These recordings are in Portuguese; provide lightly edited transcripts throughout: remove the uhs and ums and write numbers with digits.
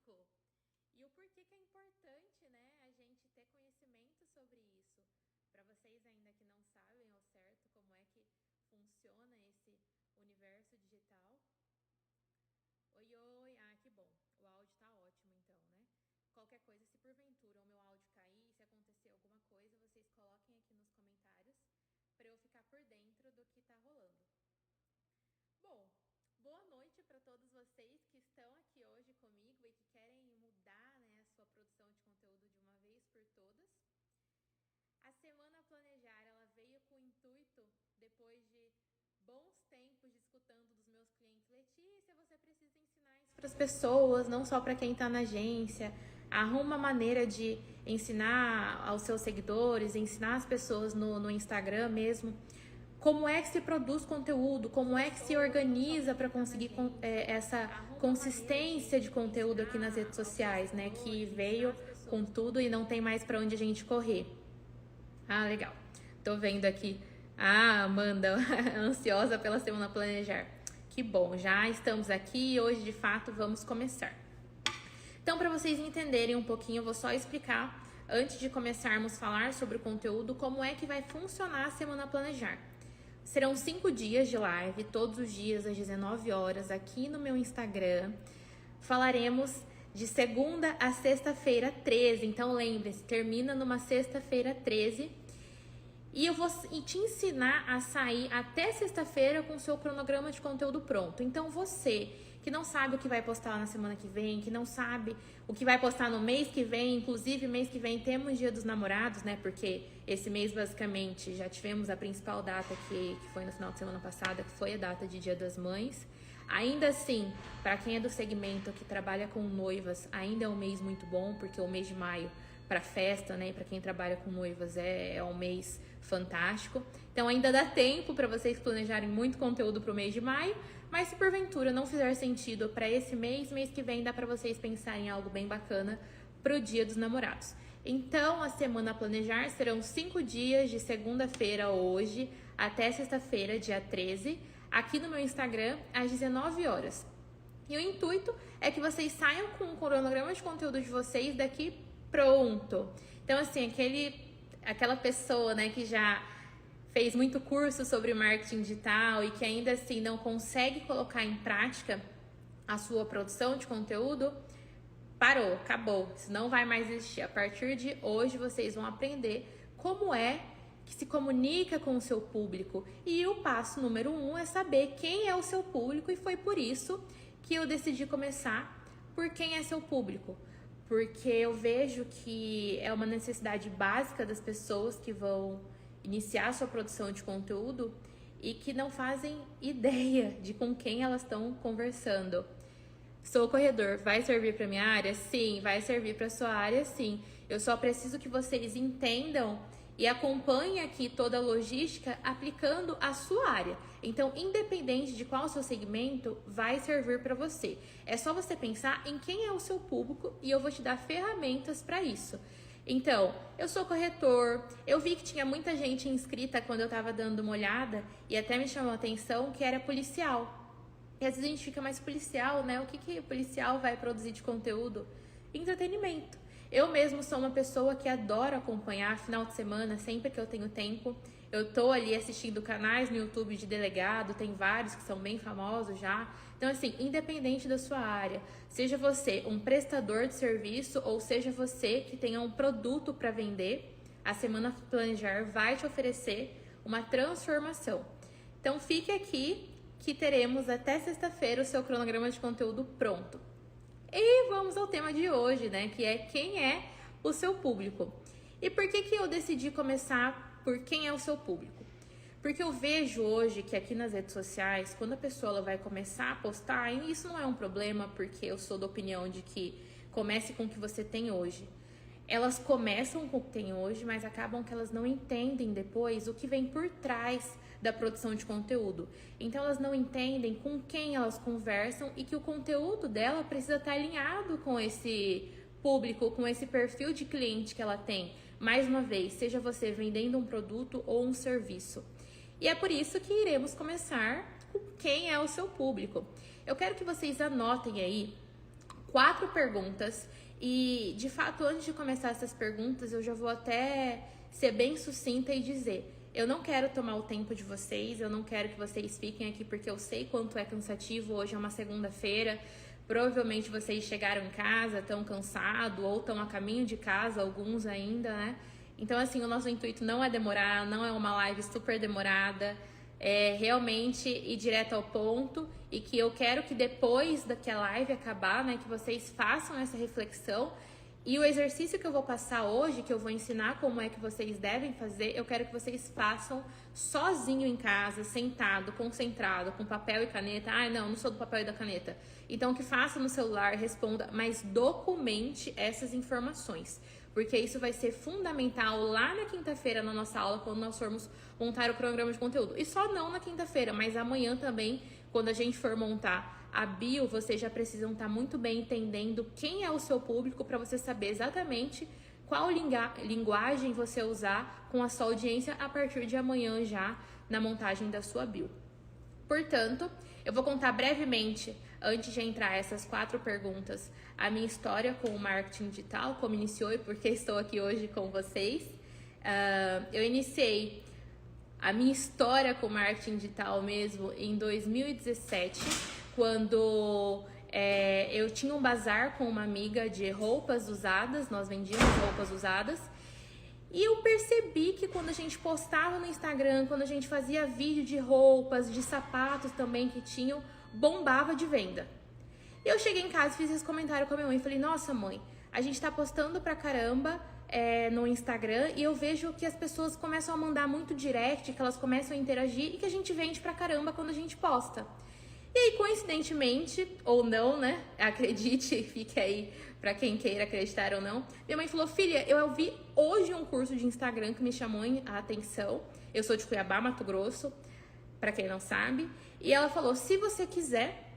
básico e o porquê que é importante, né, a gente ter conhecimento sobre isso. Para vocês ainda que não sabem ao certo como é que funciona esse universo digital. Oi, oi, que bom, o áudio tá ótimo então, né? Qualquer coisa, se porventura o meu áudio cair, se acontecer alguma coisa, vocês coloquem aqui nos comentários para eu ficar por dentro do que tá rolando. Bom, boa noite para todos vocês que estão aqui hoje comigo e que querem mudar, né, a sua produção de conteúdo de uma vez por todas. A Semana Planejar, ela veio com o intuito, depois de bons tempos de escutando dos meus clientes, Letícia, você precisa ensinar isso para as pessoas, não só para quem está na agência. Arruma uma maneira de ensinar aos seus seguidores, ensinar as pessoas no Instagram mesmo, como é que se produz conteúdo, como é que se organiza para conseguir essa consistência de conteúdo aqui nas redes sociais, né? Que veio com tudo e não tem mais para onde a gente correr. Legal. Tô vendo aqui a Amanda, ansiosa pela Semana Planejar. Que bom, já estamos aqui e hoje, de fato, vamos começar. Então, para vocês entenderem um pouquinho, eu vou só explicar, antes de começarmos a falar sobre o conteúdo, como é que vai funcionar a Semana Planejar. Serão 5 dias de live, todos os dias às 19 horas, aqui no meu Instagram. Falaremos de segunda a sexta-feira 13. Então, lembre-se, termina numa sexta-feira 13. E eu vou te ensinar a sair até sexta-feira com o seu cronograma de conteúdo pronto. Então, você que não sabe o que vai postar na semana que vem, que não sabe o que vai postar no mês que vem, inclusive mês que vem temos Dia dos Namorados, né? Porque esse mês, basicamente, já tivemos a principal data que foi no final de semana passada, que foi a data de Dia das Mães. Ainda assim, para quem é do segmento que trabalha com noivas, ainda é um mês muito bom, porque o mês de maio para festa, né, e para quem trabalha com noivas é um mês fantástico. Então ainda dá tempo para vocês planejarem muito conteúdo para o mês de maio, mas se porventura não fizer sentido para esse mês que vem dá para vocês pensarem em algo bem bacana para o Dia dos Namorados. Então a Semana Planejar serão 5 dias de segunda-feira hoje até sexta-feira, dia 13, aqui no meu Instagram às 19 horas. E o intuito é que vocês saiam com o cronograma de conteúdo de vocês daqui pronto. Então, assim, aquela pessoa, né, que já fez muito curso sobre marketing digital e que ainda assim não consegue colocar em prática a sua produção de conteúdo, parou, acabou. Isso não vai mais existir. A partir de hoje, vocês vão aprender como é que se comunica com o seu público. E o passo número 1 é saber quem é o seu público, e foi por isso que eu decidi começar por quem é seu público. Porque eu vejo que é uma necessidade básica das pessoas que vão iniciar sua produção de conteúdo e que não fazem ideia de com quem elas estão conversando. Sou corredor, vai servir para minha área? Sim. Vai servir para sua área? Sim. Eu só preciso que vocês entendam e acompanhem aqui toda a logística aplicando a sua área. Então, independente de qual o seu segmento, vai servir para você. É só você pensar em quem é o seu público e eu vou te dar ferramentas para isso. Então, eu sou corretor, eu vi que tinha muita gente inscrita quando eu estava dando uma olhada e até me chamou a atenção que era policial. E às vezes a gente fica mais policial, né? O que policial vai produzir de conteúdo? Entretenimento. Eu mesmo sou uma pessoa que adora acompanhar final de semana, sempre que eu tenho tempo. Eu tô ali assistindo canais no YouTube de delegado, tem vários que são bem famosos já. Então, assim, independente da sua área, seja você um prestador de serviço ou seja você que tenha um produto para vender, a Semana Planejar vai te oferecer uma transformação. Então, fique aqui que teremos até sexta-feira o seu cronograma de conteúdo pronto. E vamos ao tema de hoje, né? Que é quem é o seu público. E por que eu decidi começar por quem é o seu público? Porque eu vejo hoje que aqui nas redes sociais, quando a pessoa ela vai começar a postar, e isso não é um problema, porque eu sou da opinião de que comece com o que você tem hoje. Elas começam com o que tem hoje, mas acabam que elas não entendem depois o que vem por trás da produção de conteúdo. Então elas não entendem com quem elas conversam e que o conteúdo dela precisa estar alinhado com esse público, com esse perfil de cliente que ela tem. Mais uma vez, seja você vendendo um produto ou um serviço. E é por isso que iremos começar com quem é o seu público. Eu quero que vocês anotem aí 4 perguntas. E, de fato, antes de começar essas perguntas, eu já vou até ser bem sucinta e dizer: eu não quero tomar o tempo de vocês, eu não quero que vocês fiquem aqui porque eu sei quanto é cansativo. Hoje é uma segunda-feira, provavelmente vocês chegaram em casa, estão cansados ou estão a caminho de casa, alguns ainda, né? Então, assim, o nosso intuito não é demorar, não é uma live super demorada, é realmente ir direto ao ponto, e que eu quero que depois que a live acabar, né, que vocês façam essa reflexão. E o exercício que eu vou passar hoje, que eu vou ensinar como é que vocês devem fazer, eu quero que vocês façam sozinho em casa, sentado, concentrado, com papel e caneta. Ah, não sou do papel e da caneta. Então, que faça no celular, responda, mas documente essas informações, porque isso vai ser fundamental lá na quinta-feira na nossa aula, quando nós formos montar o cronograma de conteúdo. E só não na quinta-feira, mas amanhã também, quando a gente for montar a bio, vocês já precisam estar muito bem entendendo quem é o seu público, para você saber exatamente qual linguagem você usar com a sua audiência a partir de amanhã já na montagem da sua bio. Portanto, eu vou contar brevemente, antes de entrar essas 4 perguntas, a minha história com o marketing digital, como iniciou e por que estou aqui hoje com vocês. Eu iniciei a minha história com o marketing digital mesmo em 2017, quando eu tinha um bazar com uma amiga de roupas usadas, nós vendíamos roupas usadas. E eu percebi que quando a gente postava no Instagram, quando a gente fazia vídeo de roupas, de sapatos também que tinham, bombava de venda. Eu cheguei em casa e fiz esse comentário com a minha mãe. Falei: nossa, mãe, a gente tá postando pra caramba no Instagram e eu vejo que as pessoas começam a mandar muito direct, que elas começam a interagir e que a gente vende pra caramba quando a gente posta. E aí, coincidentemente, ou não, né? Acredite, fique aí pra quem queira acreditar ou não. Minha mãe falou: filha, eu vi hoje um curso de Instagram que me chamou a atenção. Eu sou de Cuiabá, Mato Grosso, pra quem não sabe. E ela falou: se você quiser,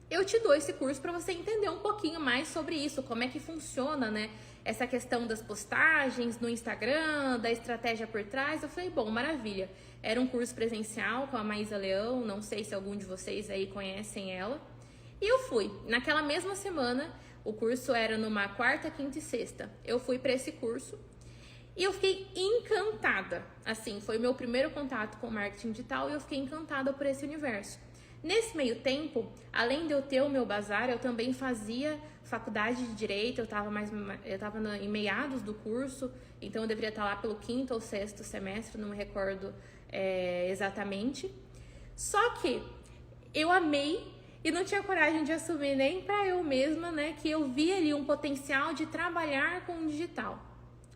eu te dou esse curso para você entender um pouquinho mais sobre isso, como é que funciona, né? Essa questão das postagens no Instagram, da estratégia por trás. Eu falei: bom, maravilha. Era um curso presencial com a Maísa Leão, não sei se algum de vocês aí conhecem ela. E eu fui. Naquela mesma semana, o curso era numa quarta, quinta e sexta. Eu fui para esse curso e eu fiquei encantada. Assim, foi o meu primeiro contato com marketing digital e eu fiquei encantada por esse universo. Nesse meio tempo, além de eu ter o meu bazar, eu também fazia faculdade de Direito. Eu estava em meados do curso, então eu deveria estar lá pelo 5º ou 6º semestre, não me recordo exatamente. Só que eu amei e não tinha coragem de assumir nem para eu mesma, né, que eu via ali um potencial de trabalhar com o digital.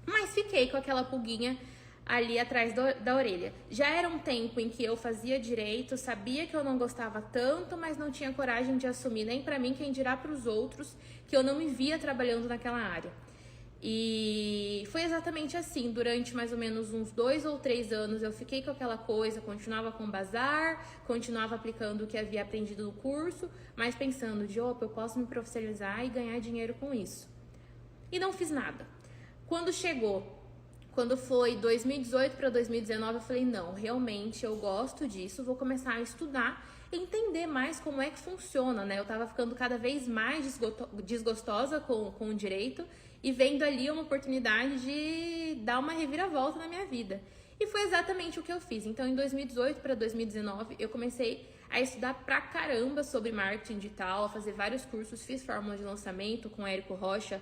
Mas fiquei com aquela pulguinha ali atrás da orelha. Já era um tempo em que eu fazia direito, sabia que eu não gostava tanto, mas não tinha coragem de assumir nem para mim, quem dirá para os outros, que eu não me via trabalhando naquela área. E foi exatamente assim, durante mais ou menos uns 2 ou 3 anos eu fiquei com aquela coisa, continuava com o bazar, continuava aplicando o que havia aprendido no curso, mas pensando de, opa, eu posso me profissionalizar e ganhar dinheiro com isso. E não fiz nada. Quando foi 2018 para 2019, eu falei: não, realmente eu gosto disso, vou começar a estudar, entender mais como é que funciona, né? Eu tava ficando cada vez mais desgostosa com o direito e vendo ali uma oportunidade de dar uma reviravolta na minha vida. E foi exatamente o que eu fiz. Então, em 2018 para 2019, eu comecei a estudar pra caramba sobre marketing digital, a fazer vários cursos, fiz fórmula de lançamento com Érico Rocha.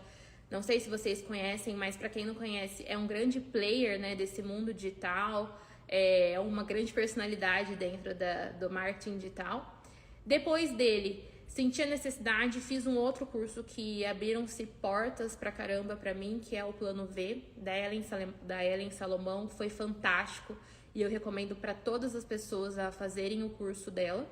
Não sei se vocês conhecem, mas para quem não conhece, é um grande player, né, desse mundo digital, é uma grande personalidade dentro do marketing digital. Depois dele, senti a necessidade, fiz um outro curso que abriram-se portas pra caramba pra mim, que é o Plano V, da Ellen Salomão, que foi fantástico e eu recomendo para todas as pessoas a fazerem o curso dela.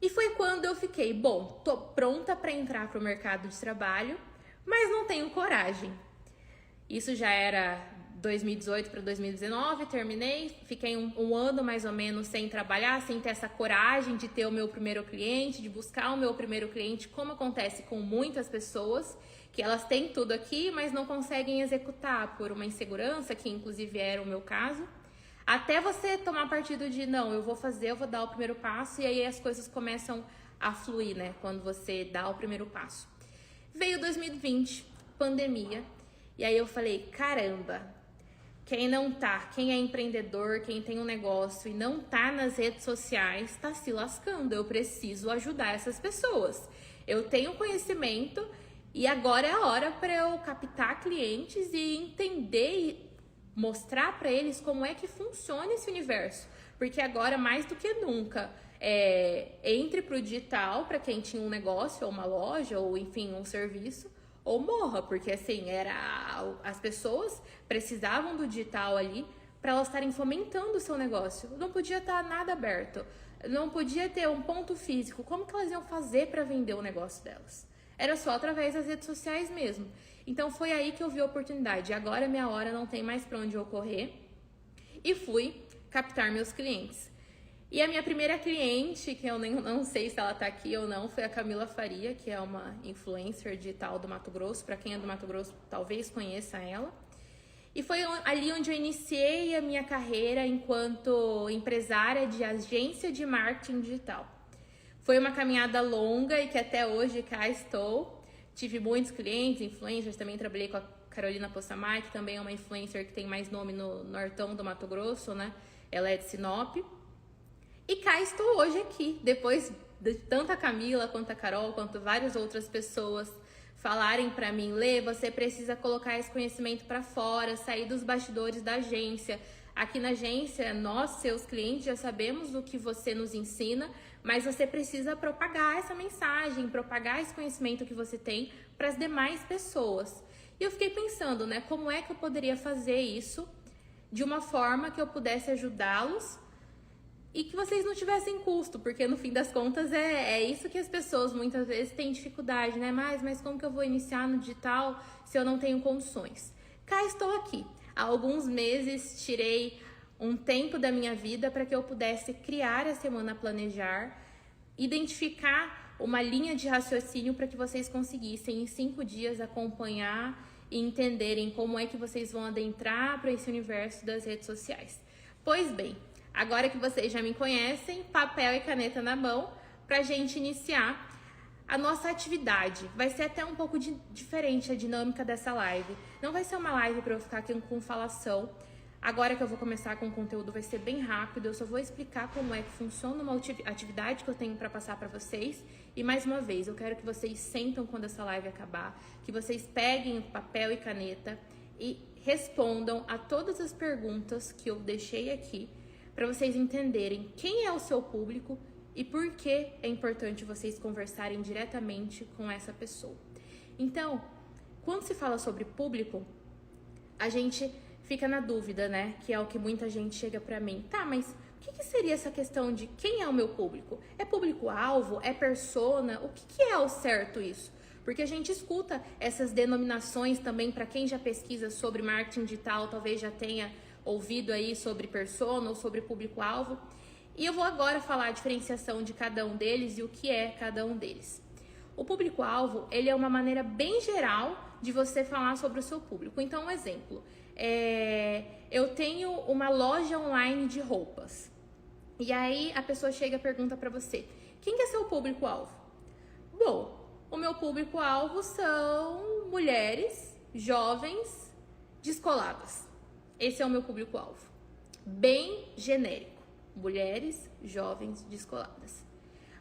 E foi quando eu fiquei: bom, tô pronta para entrar pro mercado de trabalho, mas não tenho coragem. Isso já era 2018 para 2019, terminei, fiquei um ano mais ou menos sem trabalhar, sem ter essa coragem de ter o meu primeiro cliente, de buscar o meu primeiro cliente, como acontece com muitas pessoas, que elas têm tudo aqui, mas não conseguem executar por uma insegurança, que inclusive era o meu caso. Até você tomar partido de, não, eu vou dar o primeiro passo, e aí as coisas começam a fluir, né, quando você dá o primeiro passo. Veio 2020, pandemia, e aí eu falei, caramba, quem é empreendedor, quem tem um negócio e não tá nas redes sociais, tá se lascando. Eu preciso ajudar essas pessoas. Eu tenho conhecimento e agora é a hora para eu captar clientes e entender e mostrar para eles como é que funciona esse universo. Porque agora, mais do que nunca, entre pro digital para quem tinha um negócio ou uma loja ou enfim um serviço, ou morra, porque assim, as pessoas precisavam do digital ali para elas estarem fomentando o seu negócio. Não podia estar nada aberto, não podia ter um ponto físico. Como que elas iam fazer para vender o negócio delas? Era só através das redes sociais mesmo. Então foi aí que eu vi a oportunidade. Agora é minha hora, não tem mais para onde eu correr. E fui captar meus clientes. E a minha primeira cliente, que eu não sei se ela tá aqui ou não, foi a Camila Faria, que é uma influencer digital do Mato Grosso. Para quem é do Mato Grosso, talvez conheça ela. E foi ali onde eu iniciei a minha carreira enquanto empresária de agência de marketing digital. Foi uma caminhada longa e que até hoje cá estou. Tive muitos clientes, influencers, também trabalhei com a Carolina Possamay, que também é uma influencer que tem mais nome no Nortão do Mato Grosso, né? Ela é de Sinop. E cá estou hoje aqui, depois de tanto a Camila, quanto a Carol, quanto várias outras pessoas falarem pra mim, Lê, você precisa colocar esse conhecimento pra fora, sair dos bastidores da agência. Aqui na agência, nós, seus clientes, já sabemos o que você nos ensina, mas você precisa propagar essa mensagem, propagar esse conhecimento que você tem para as demais pessoas. E eu fiquei pensando, né, como é que eu poderia fazer isso de uma forma que eu pudesse ajudá-los e que vocês não tivessem custo, porque no fim das contas é isso que as pessoas muitas vezes têm dificuldade, né? Mas como que eu vou iniciar no digital se eu não tenho condições? Cá estou aqui. Há alguns meses tirei um tempo da minha vida para que eu pudesse criar a Semana Planejar, identificar uma linha de raciocínio para que vocês conseguissem em 5 dias acompanhar e entenderem como é que vocês vão adentrar para esse universo das redes sociais. Pois bem, agora que vocês já me conhecem, papel e caneta na mão para a gente iniciar a nossa atividade. Vai ser até um pouco diferente a dinâmica dessa live. Não vai ser uma live para eu ficar aqui com falação. Agora que eu vou começar com o conteúdo vai ser bem rápido. Eu só vou explicar como é que funciona uma atividade que eu tenho para passar para vocês. E mais uma vez, eu quero que vocês sentam quando essa live acabar, que vocês peguem papel e caneta e respondam a todas as perguntas que eu deixei aqui, para vocês entenderem quem é o seu público e por que é importante vocês conversarem diretamente com essa pessoa. Então, quando se fala sobre público, a gente fica na dúvida, né? Que é o que muita gente chega pra mim. Tá, mas o que seria essa questão de quem é o meu público? É público-alvo? É persona? O que é ao certo isso? Porque a gente escuta essas denominações também, para quem já pesquisa sobre marketing digital, talvez já tenha ouvido aí sobre persona ou sobre público-alvo. E eu vou agora falar a diferenciação de cada um deles e o que é cada um deles. O público-alvo, ele é uma maneira bem geral de você falar sobre o seu público. Então, um exemplo, eu tenho uma loja online de roupas. E aí a pessoa chega e pergunta para você, quem que é seu público-alvo? Bom, o meu público-alvo são mulheres, jovens, descoladas. Esse é o meu público-alvo. Bem genérico. Mulheres, jovens, descoladas.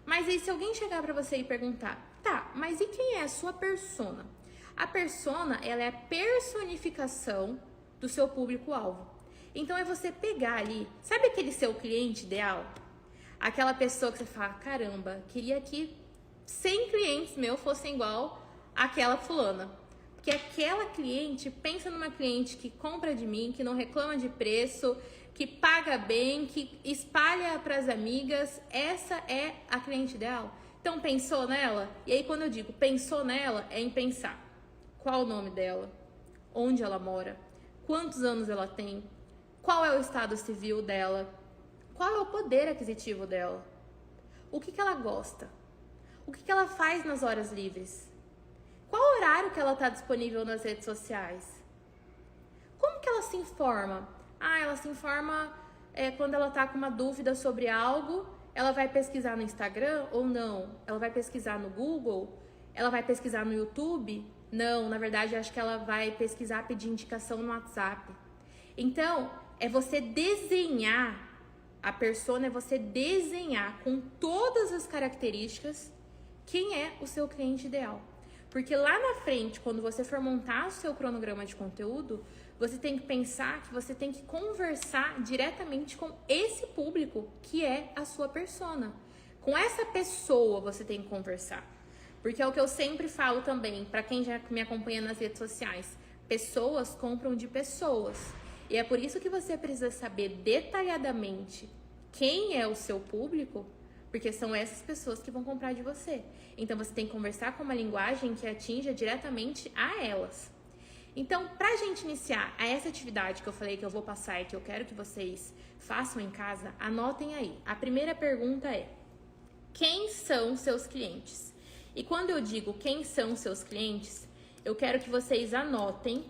Mas aí se alguém chegar para você e perguntar, tá, mas e quem é a sua persona? A persona, ela é a personificação do seu público-alvo. Então é você pegar ali, sabe aquele seu cliente ideal? Aquela pessoa que você fala, caramba, queria que 100 clientes meus fossem igual àquela fulana. Porque aquela cliente, pensa numa cliente que compra de mim, que não reclama de preço, que paga bem, que espalha para as amigas. Essa é a cliente ideal. Então pensou nela? E aí quando eu digo pensou nela, é em pensar qual o nome dela, onde ela mora, quantos anos ela tem, qual é o estado civil dela, qual é o poder aquisitivo dela, o que ela gosta, o que ela faz nas horas livres, qual o horário que ela está disponível nas redes sociais, como que ela se informa? Ela se informa quando ela está com uma dúvida sobre algo, ela vai pesquisar no Instagram ou não? Ela vai pesquisar no Google? Ela vai pesquisar no YouTube? Não, na verdade, eu acho que ela vai pesquisar, pedir indicação no WhatsApp. Então, é você desenhar, a persona é você desenhar com todas as características quem é o seu cliente ideal. Porque lá na frente, quando você for montar o seu cronograma de conteúdo, você tem que pensar que você tem que conversar diretamente com esse público que é a sua persona. Com essa pessoa você tem que conversar. Porque é o que eu sempre falo também, para quem já me acompanha nas redes sociais, pessoas compram de pessoas. E é por isso que você precisa saber detalhadamente quem é o seu público, porque são essas pessoas que vão comprar de você. Então você tem que conversar com uma linguagem que atinja diretamente a elas. Então, pra gente iniciar essa atividade que eu falei que eu vou passar e que eu quero que vocês façam em casa, anotem aí. A primeira pergunta é: quem são seus clientes? E quando eu digo quem são seus clientes, eu quero que vocês anotem.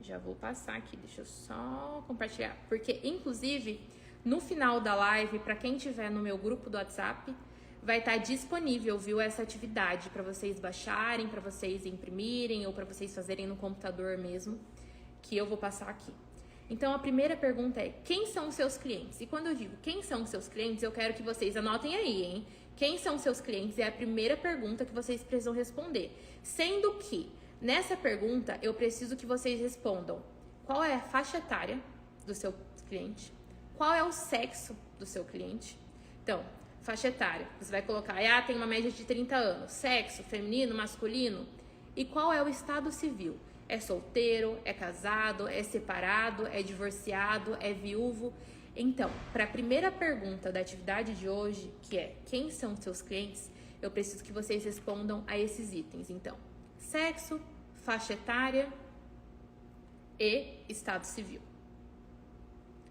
Já vou passar aqui, deixa eu só compartilhar. Porque, inclusive, no final da live, para quem estiver no meu grupo do WhatsApp, vai estar disponível, viu, essa atividade para vocês baixarem, para vocês imprimirem ou para vocês fazerem no computador mesmo, que eu vou passar aqui. Então, a primeira pergunta é: quem são os seus clientes? E quando eu digo quem são os seus clientes, eu quero que vocês anotem aí, hein? Quem são os seus clientes é a primeira pergunta que vocês precisam responder. Sendo que, nessa pergunta, eu preciso que vocês respondam qual é a faixa etária do seu cliente, qual é o sexo do seu cliente. Então, faixa etária, você vai colocar, tem uma média de 30 anos, sexo, feminino, masculino, e qual é o estado civil? É solteiro, é casado, é separado, é divorciado, é viúvo? Então, para a primeira pergunta da atividade de hoje, que é quem são seus clientes, eu preciso que vocês respondam a esses itens. Então, sexo, faixa etária e estado civil.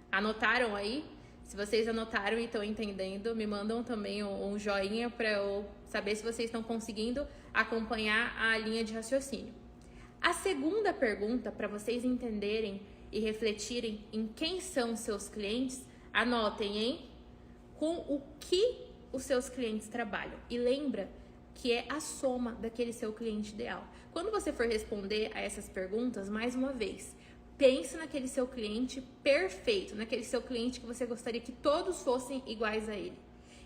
Anotaram aí? Se vocês anotaram e estão entendendo, me mandam também um joinha para eu saber se vocês estão conseguindo acompanhar a linha de raciocínio. A segunda pergunta, para vocês entenderem e refletirem em quem são seus clientes, anotem, hein? Com o que os seus clientes trabalham. E lembra que é a soma daquele seu cliente ideal. Quando você for responder a essas perguntas, mais uma vez, pense naquele seu cliente perfeito, naquele seu cliente que você gostaria que todos fossem iguais a ele.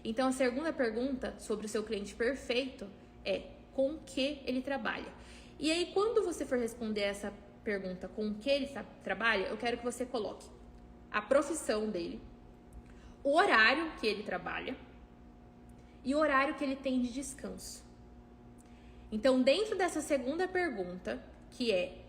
Então, a segunda pergunta sobre o seu cliente perfeito é com o que ele trabalha. E aí, quando você for responder essa pergunta com o que ele trabalha, eu quero que você coloque a profissão dele, o horário que ele trabalha e o horário que ele tem de descanso. Então, dentro dessa segunda pergunta, que é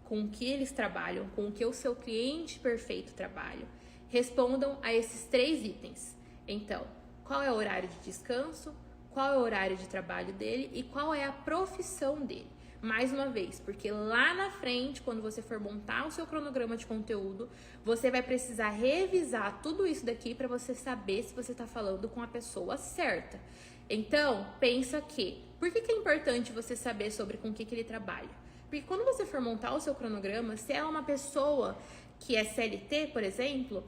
com o que eles trabalham, com o que o seu cliente perfeito trabalha, respondam a esses 3 itens. Então, qual é o horário de descanso, qual é o horário de trabalho dele e qual é a profissão dele. Mais uma vez, porque lá na frente, quando você for montar o seu cronograma de conteúdo, você vai precisar revisar tudo isso daqui para você saber se você está falando com a pessoa certa. Então, pensa que, por que é importante você saber sobre com o que ele trabalha? Porque quando você for montar o seu cronograma, se é uma pessoa que é CLT, por exemplo,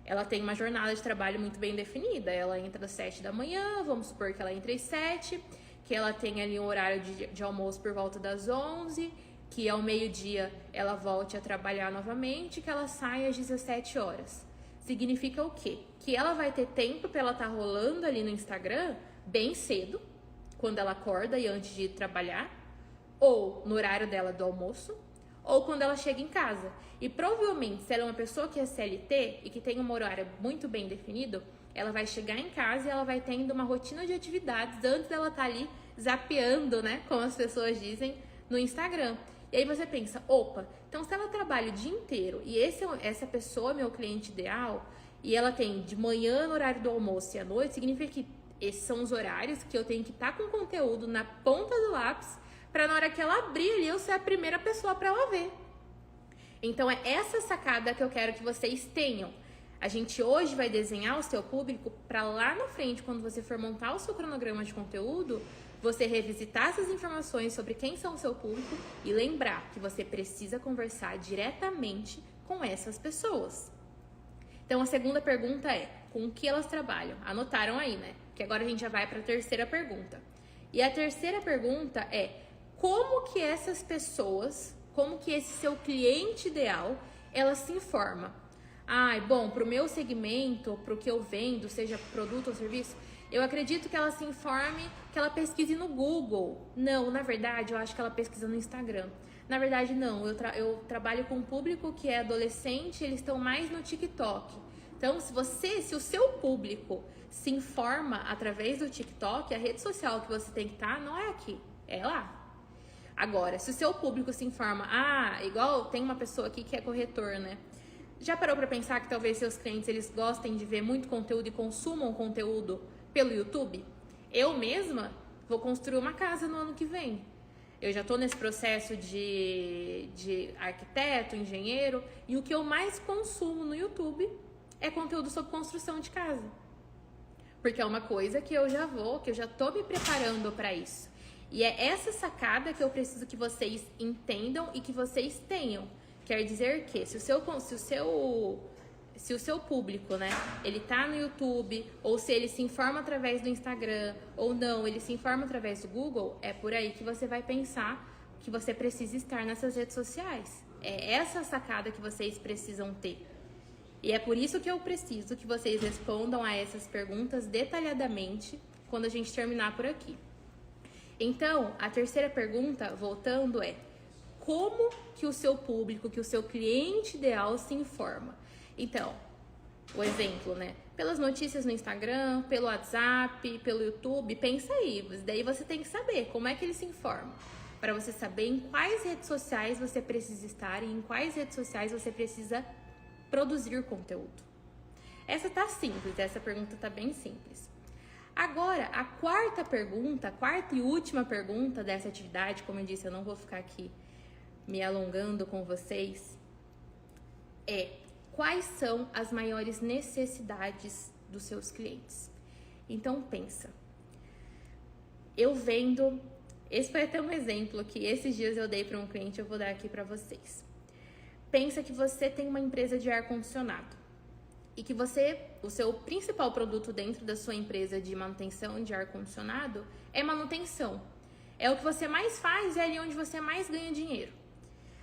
ela tem uma jornada de trabalho muito bem definida. Ela entra às 7 da manhã, vamos supor que ela entre às 7, que ela tem ali um horário de almoço por volta das 11, que ao meio-dia ela volte a trabalhar novamente, que ela saia às 17 horas. Significa o quê? Que ela vai ter tempo para ela estar rolando ali no Instagram bem cedo, quando ela acorda e antes de ir trabalhar, ou no horário dela do almoço, ou quando ela chega em casa. E provavelmente, se ela é uma pessoa que é CLT e que tem um horário muito bem definido, ela vai chegar em casa e ela vai tendo uma rotina de atividades antes dela estar ali zapeando, né, como as pessoas dizem, no Instagram. E aí você pensa, opa, então se ela trabalha o dia inteiro e essa pessoa é meu cliente ideal, e ela tem de manhã no horário do almoço e à noite, significa que esses são os horários que eu tenho que estar com conteúdo na ponta do lápis, para na hora que ela abrir ali, eu ser a primeira pessoa para ela ver. Então é essa sacada que eu quero que vocês tenham. A gente hoje vai desenhar o seu público para lá na frente, quando você for montar o seu cronograma de conteúdo, você revisitar essas informações sobre quem são o seu público e lembrar que você precisa conversar diretamente com essas pessoas. Então a segunda pergunta é, com o que elas trabalham? Anotaram aí, né? Que agora a gente já vai para a terceira pergunta. E a terceira pergunta é: como que essas pessoas, como que esse seu cliente ideal, ela se informa? Bom, para o meu segmento, para o que eu vendo, seja produto ou serviço, eu acredito que ela se informe, que ela pesquise no Google. Não, na verdade, eu acho que ela pesquisa no Instagram. Na verdade, não. Eu trabalho com um público que é adolescente, eles estão mais no TikTok. Então, se o seu público se informa através do TikTok, a rede social que você tem que estar não é aqui, é lá. Agora, se o seu público se informa, igual tem uma pessoa aqui que é corretor, né? Já parou para pensar que talvez seus clientes eles gostem de ver muito conteúdo e consumam conteúdo pelo YouTube? Eu mesma vou construir uma casa no ano que vem. Eu já estou nesse processo de arquiteto, engenheiro, e o que eu mais consumo no YouTube é conteúdo sobre construção de casa. Porque é uma coisa que eu já estou me preparando para isso. E é essa sacada que eu preciso que vocês entendam e que vocês tenham. Quer dizer que se o seu público, né, ele tá no YouTube, ou se ele se informa através do Instagram, ou não, ele se informa através do Google, é por aí que você vai pensar que você precisa estar nessas redes sociais. É essa sacada que vocês precisam ter. E é por isso que eu preciso que vocês respondam a essas perguntas detalhadamente quando a gente terminar por aqui. Então, a terceira pergunta, voltando, é: como que o seu público, que o seu cliente ideal se informa? Então, o exemplo, né? Pelas notícias no Instagram, pelo WhatsApp, pelo YouTube, pensa aí. Daí você tem que saber como é que ele se informa. Para você saber em quais redes sociais você precisa estar e em quais redes sociais você precisa produzir conteúdo. Essa tá simples, essa pergunta tá bem simples. Agora, a quarta e última pergunta dessa atividade, como eu disse, eu não vou ficar aqui me alongando com vocês, é: quais são as maiores necessidades dos seus clientes? Então pensa, eu vendo, esse foi até um exemplo que esses dias eu dei para um cliente, eu vou dar aqui para vocês. Pensa que você tem uma empresa de ar-condicionado e que o seu principal produto dentro da sua empresa de manutenção de ar-condicionado é manutenção. É o que você mais faz e é ali onde você mais ganha dinheiro.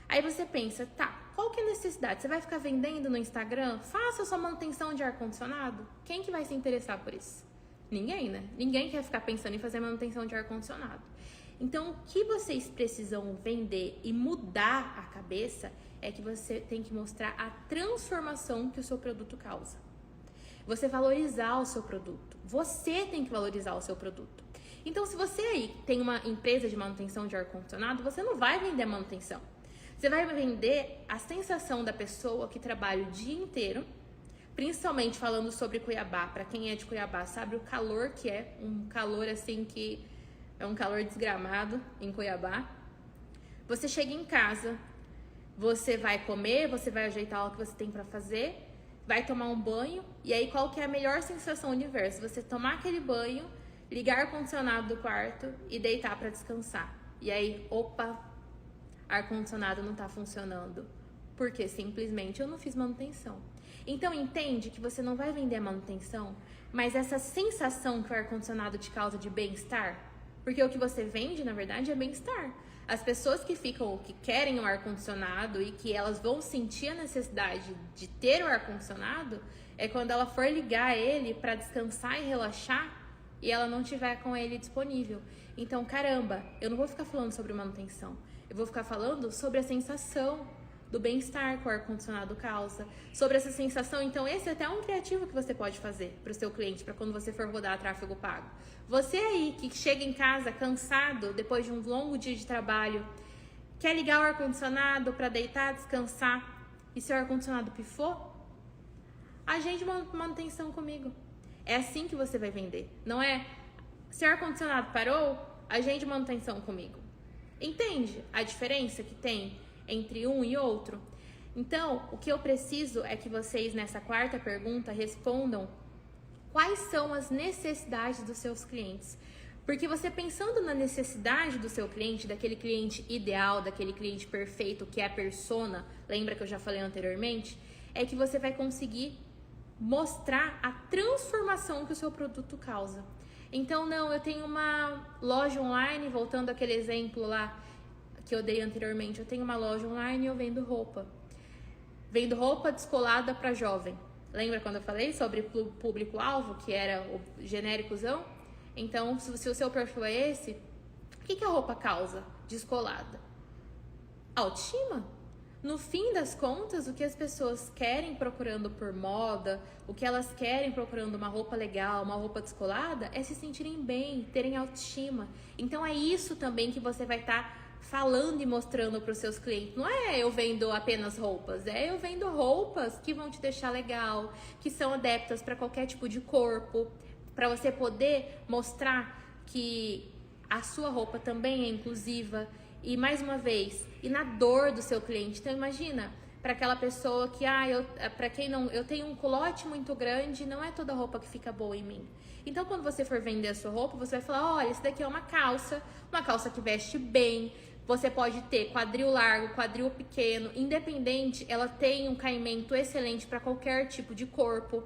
Aí você pensa, qual que é a necessidade? Você vai ficar vendendo no Instagram? Faça a sua manutenção de ar-condicionado. Quem que vai se interessar por isso? Ninguém, né? Ninguém quer ficar pensando em fazer manutenção de ar-condicionado. Então, o que vocês precisam vender e mudar a cabeça é que você tem que mostrar a transformação que o seu produto causa. Você valorizar o seu produto. Você tem que valorizar o seu produto. Então, se você aí tem uma empresa de manutenção de ar-condicionado, você não vai vender manutenção. Você vai vender a sensação da pessoa que trabalha o dia inteiro, principalmente falando sobre Cuiabá. Para quem é de Cuiabá sabe o calor que é, um calor assim que é um calor desgramado em Cuiabá. Você chega em casa, você vai comer, você vai ajeitar o que você tem para fazer, vai tomar um banho, e aí qual que é a melhor sensação do universo? Você tomar aquele banho, ligar o ar-condicionado do quarto e deitar para descansar. E aí, ar-condicionado não tá funcionando. Porque simplesmente eu não fiz manutenção. Então entende que você não vai vender a manutenção, mas essa sensação que o ar-condicionado te causa de bem-estar, porque o que você vende, na verdade, é bem-estar. As pessoas que querem o ar-condicionado e que elas vão sentir a necessidade de ter o ar-condicionado é quando ela for ligar ele para descansar e relaxar e ela não tiver com ele disponível. Então, caramba, eu não vou ficar falando sobre manutenção. Eu vou ficar falando sobre a sensação do bem-estar que o ar-condicionado causa, sobre essa sensação. Então, esse é até um criativo que você pode fazer para o seu cliente, para quando você for rodar tráfego pago. Você aí que chega em casa cansado, depois de um longo dia de trabalho, quer ligar o ar-condicionado para deitar, descansar, e seu ar-condicionado pifou, agende manutenção comigo. É assim que você vai vender. Não é, seu ar-condicionado parou, agende manutenção comigo. Entende a diferença que tem entre um e outro? Então, o que eu preciso é que vocês, nessa quarta pergunta, respondam quais são as necessidades dos seus clientes. Porque você pensando na necessidade do seu cliente, daquele cliente ideal, daquele cliente perfeito, que é a persona, lembra que eu já falei anteriormente? É que você vai conseguir mostrar a transformação que o seu produto causa. Então, não, eu tenho uma loja online, voltando àquele exemplo lá que eu dei anteriormente, eu tenho uma loja online e eu vendo roupa. Vendo roupa descolada para jovem. Lembra quando eu falei sobre público-alvo, que era o genéricozão? Então, se o seu perfil é esse, o que a roupa causa descolada? Autoestima. No fim das contas, o que as pessoas querem procurando por moda, o que elas querem procurando uma roupa legal, uma roupa descolada, é se sentirem bem, terem autoestima. Então é isso também que você vai estar falando e mostrando para os seus clientes. Não é eu vendo apenas roupas, é eu vendo roupas que vão te deixar legal, que são adeptas para qualquer tipo de corpo, para você poder mostrar que a sua roupa também é inclusiva. E mais uma vez, e na dor do seu cliente. Então imagina, para aquela pessoa que, para quem não, eu tenho um culote muito grande, não é toda roupa que fica boa em mim. Então quando você for vender a sua roupa, você vai falar, olha, esse daqui é uma calça que veste bem. Você pode ter quadril largo, quadril pequeno, independente, ela tem um caimento excelente para qualquer tipo de corpo.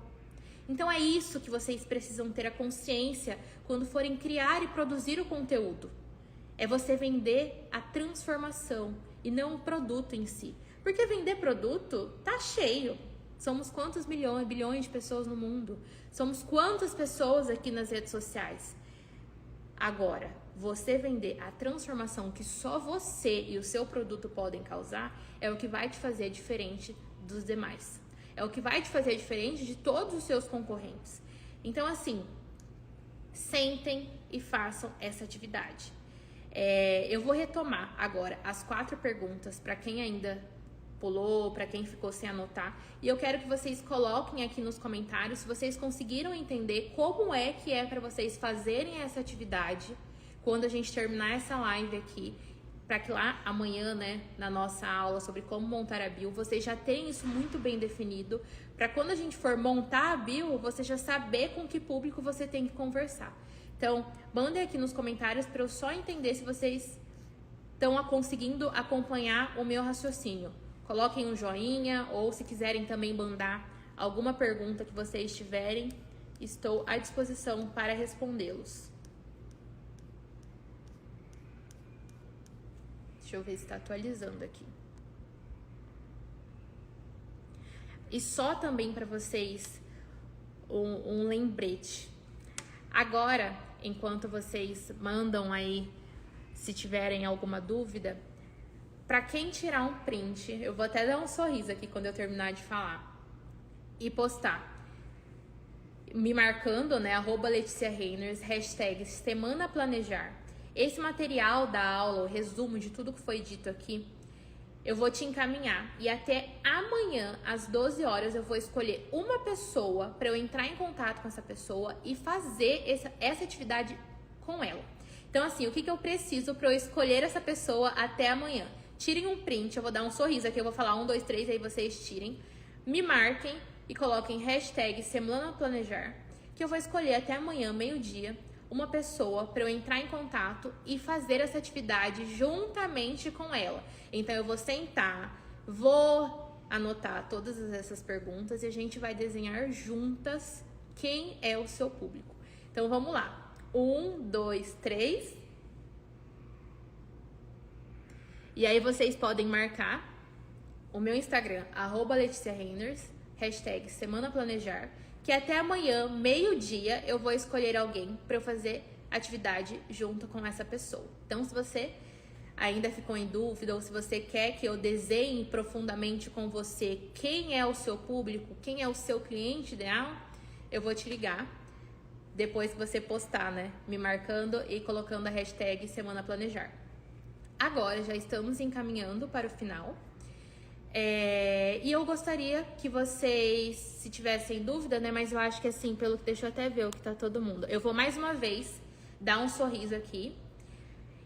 Então é isso que vocês precisam ter a consciência quando forem criar e produzir o conteúdo. É você vender a transformação e não o produto em si. Porque vender produto tá cheio. Somos quantos bilhões de pessoas no mundo? Somos quantas pessoas aqui nas redes sociais? Agora, você vender a transformação que só você e o seu produto podem causar é o que vai te fazer diferente dos demais. É o que vai te fazer diferente de todos os seus concorrentes. Então, assim, sentem e façam essa atividade. Eu vou retomar agora as 4 perguntas para quem ainda pulou, para quem ficou sem anotar. E eu quero que vocês coloquem aqui nos comentários se vocês conseguiram entender como é que é para vocês fazerem essa atividade quando a gente terminar essa live aqui, para que lá amanhã, né, na nossa aula sobre como montar a bio, vocês já tenham isso muito bem definido, para quando a gente for montar a bio, você já saber com que público você tem que conversar. Então, mandem aqui nos comentários para eu só entender se vocês estão conseguindo acompanhar o meu raciocínio. Coloquem um joinha ou se quiserem também mandar alguma pergunta que vocês tiverem, estou à disposição para respondê-los. Deixa eu ver se está atualizando aqui. E só também para vocês um lembrete. Agora, enquanto vocês mandam aí, se tiverem alguma dúvida, para quem tirar um print, eu vou até dar um sorriso aqui quando eu terminar de falar e postar, me marcando, né, @LeticiaReiners, #SemanaPlanejar. Esse material da aula, o resumo de tudo que foi dito aqui, eu vou te encaminhar e até amanhã, às 12 horas, eu vou escolher uma pessoa para eu entrar em contato com essa pessoa e fazer essa atividade com ela. Então, assim, o que eu preciso para eu escolher essa pessoa até amanhã? Tirem um print, eu vou dar um sorriso aqui, eu vou falar 1, 2, 3, aí vocês tirem. Me marquem e coloquem #SemanaPlanejar, que eu vou escolher até amanhã, meio-dia, uma pessoa para eu entrar em contato e fazer essa atividade juntamente com ela. Então eu vou sentar, vou anotar todas essas perguntas e a gente vai desenhar juntas quem é o seu público. Então vamos lá. 1, 2, 3. E aí vocês podem marcar o meu Instagram, @LeticiaReiners, #SemanaPlanejar, que até amanhã, meio-dia, eu vou escolher alguém para eu fazer atividade junto com essa pessoa. Então, se você ainda ficou em dúvida ou se você quer que eu desenhe profundamente com você quem é o seu público, quem é o seu cliente ideal, eu vou te ligar depois que você postar, né? Me marcando e colocando a #SemanaPlanejar. Agora, já estamos encaminhando para o final. E eu gostaria que vocês, se tivessem dúvida, né? Mas eu acho que assim, deixa eu até ver o que tá todo mundo. Eu vou mais uma vez dar um sorriso aqui.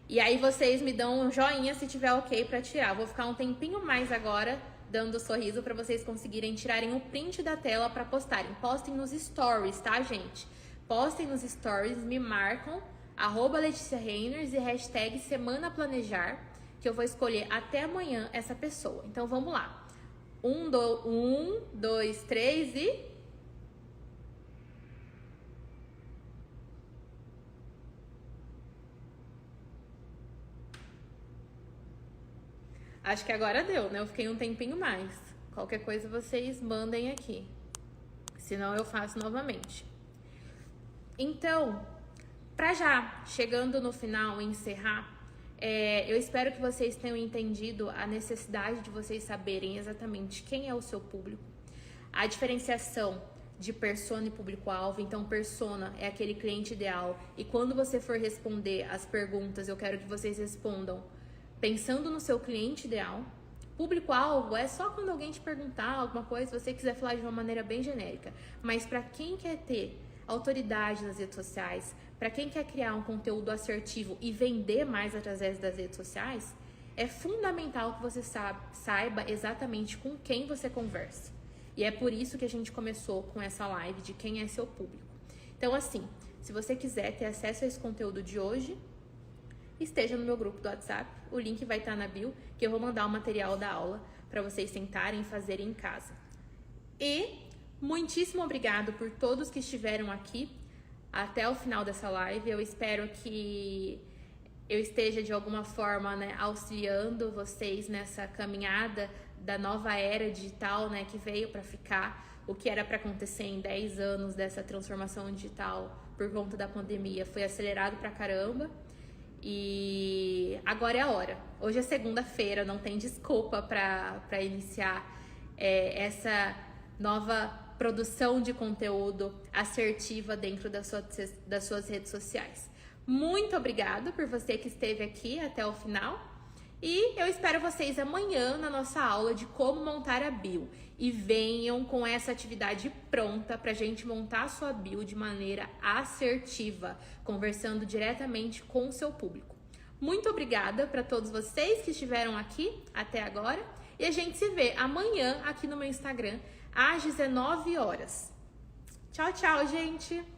E aí vocês me dão um joinha se tiver ok pra tirar. Vou ficar um tempinho mais agora dando sorriso pra vocês conseguirem tirarem o print da tela pra postarem. Postem nos stories, tá, gente? Postem nos stories, me marcam, @LeticiaReiners e #SemanaPlanejar, que eu vou escolher até amanhã essa pessoa. Então vamos lá. 1, 2, 3 e... Acho que agora deu, né? Eu fiquei um tempinho mais. Qualquer coisa vocês mandem aqui. Senão eu faço novamente. Então, pra já, chegando no final e encerrar, eu espero que vocês tenham entendido a necessidade de vocês saberem exatamente quem é o seu público, a diferenciação de persona e público-alvo. Então, persona é aquele cliente ideal, e quando você for responder as perguntas, eu quero que vocês respondam pensando no seu cliente ideal. Público-alvo é só quando alguém te perguntar alguma coisa, se você quiser falar de uma maneira bem genérica, mas para quem quer ter autoridade nas redes sociais, para quem quer criar um conteúdo assertivo e vender mais através das redes sociais, é fundamental que você saiba exatamente com quem você conversa. E é por isso que a gente começou com essa live de quem é seu público. Então, assim, se você quiser ter acesso a esse conteúdo de hoje, esteja no meu grupo do WhatsApp. O link vai estar na bio, que eu vou mandar o material da aula para vocês tentarem fazer em casa. E muitíssimo obrigado por todos que estiveram aqui até o final dessa live. Eu espero que eu esteja de alguma forma, né, auxiliando vocês nessa caminhada da nova era digital, né, que veio para ficar. O que era para acontecer em 10 anos dessa transformação digital por conta da pandemia foi acelerado pra caramba. E agora é a hora. Hoje é segunda-feira, não tem desculpa para iniciar essa nova produção de conteúdo assertiva dentro das suas redes sociais. Muito obrigada por você que esteve aqui até o final. E eu espero vocês amanhã na nossa aula de como montar a bio. E venham com essa atividade pronta para a gente montar a sua bio de maneira assertiva, conversando diretamente com o seu público. Muito obrigada para todos vocês que estiveram aqui até agora. E a gente se vê amanhã aqui no meu Instagram às 19 horas. Tchau, tchau, gente!